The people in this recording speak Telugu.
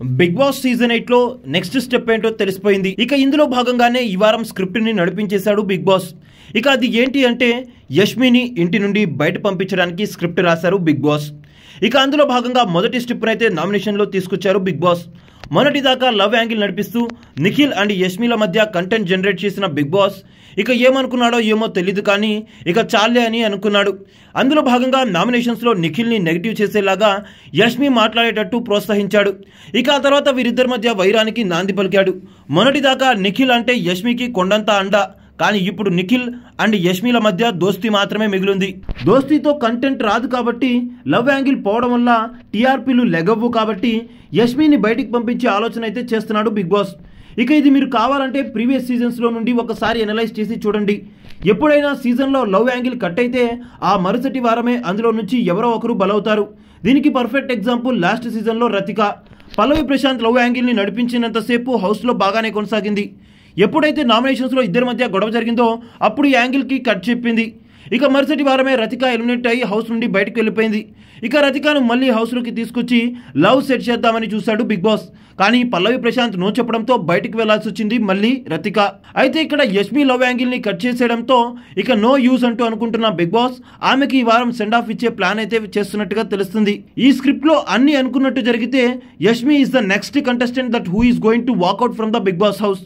బిగ్ బాస్ సీజన్ 8 లో నెక్స్ట్ స్టెప్ ఏంటో తెలిసిపోయింది. ఇక ఇందులో భాగంగానే ఈ వారం స్క్రిప్ట్ ని నడిపించేశాడు బిగ్ బాస్. ఇక అది ఏంటి అంటే యష్మిని ఇంటి నుండి బయట పంపించడానికి స్క్రిప్ట్ రాశారు బిగ్ బాస్. ఇక అందులో భాగంగా మొదటి స్టెప్ అయితే నామినేషన్ లో తీసుకొచ్చారు బిగ్ బాస్. మొన్నటి దాకా లవ్ యాంగిల్ నడిపిస్తూ నిఖిల్ అండ్ యష్మిల మధ్య కంటెంట్ జనరేట్ చేసిన బిగ్ బాస్ ఇక ఏమనుకున్నాడో ఏమో తెలియదు కానీ ఇక చాలే అని అనుకున్నాడు. అందులో భాగంగా నామినేషన్స్లో నిఖిల్ని నెగిటివ్ చేసేలాగా యష్మి మాట్లాడేటట్టు ప్రోత్సహించాడు. ఇక ఆ తర్వాత వీరిద్దరి మధ్య వైరానికి నాంది పలికాడు. మొన్నటి దాకా నిఖిల్ అంటే యష్మికి కొండంత అండ, కానీ ఇప్పుడు నిఖిల్ అండ్ యష్మిల మధ్య దోస్తీ మాత్రమే మిగిలింది. దోస్తీతో కంటెంట్ రాదు కాబట్టి, లవ్ యాంగిల్ పోవడం వల్ల టీఆర్పీలు లెగవ్వు కాబట్టి యష్మిని బయటికి పంపించే ఆలోచన అయితే చేస్తున్నాడు బిగ్ బాస్. ఇక ఇది మీరు కావాలంటే ప్రీవియస్ సీజన్స్లో నుండి ఒకసారి అనలైజ్ చేసి చూడండి. ఎప్పుడైనా సీజన్లో లవ్ యాంగిల్ కట్ అయితే ఆ మరుసటి వారమే అందులో నుంచి ఎవరో ఒకరు బలవుతారు. దీనికి పర్ఫెక్ట్ ఎగ్జాంపుల్ లాస్ట్ సీజన్లో రతిక. పల్లవి ప్రశాంత్ లవ్ యాంగిల్ని నడిపించినంతసేపు హౌస్లో బాగానే కొనసాగింది. ఎప్పుడైతే నామినేషన్స్లో ఇద్దరి మధ్య గొడవ జరిగిందో అప్పుడు ఈ యాంగిల్కి కట్ చెప్పింది. ఇక మరుసటి వారమే రతిక ఎలిమినేట్ అయ్యి హౌస్ నుండి బయటకు వెళ్ళిపోయింది. ఇక రతికను మళ్ళీ హౌస్లోకి తీసుకొచ్చి లవ్ సెట్ చేద్దామని చూశాడు బిగ్ బాస్. కానీ పల్లవి ప్రశాంత్ నో చెప్పడంతో బయటకు వెళ్లాల్సి వచ్చింది మళ్ళీ రతిక. అయితే ఇక్కడ యష్మి లవ్ యాంగిల్ని కట్ చేసేయడంతో ఇక నో యూజ్ అంటూ అనుకుంటున్న బిగ్ బాస్ ఆమెకి ఈ వారం సెండ్ ఆఫ్ ఇచ్చే ప్లాన్ అయితే చేస్తున్నట్టుగా తెలుస్తుంది. ఈ స్క్రిప్ట్ లో అన్ని అనుకున్నట్టు జరిగితే Yashmi is the next contestant that who is going to walk out from the big boss house.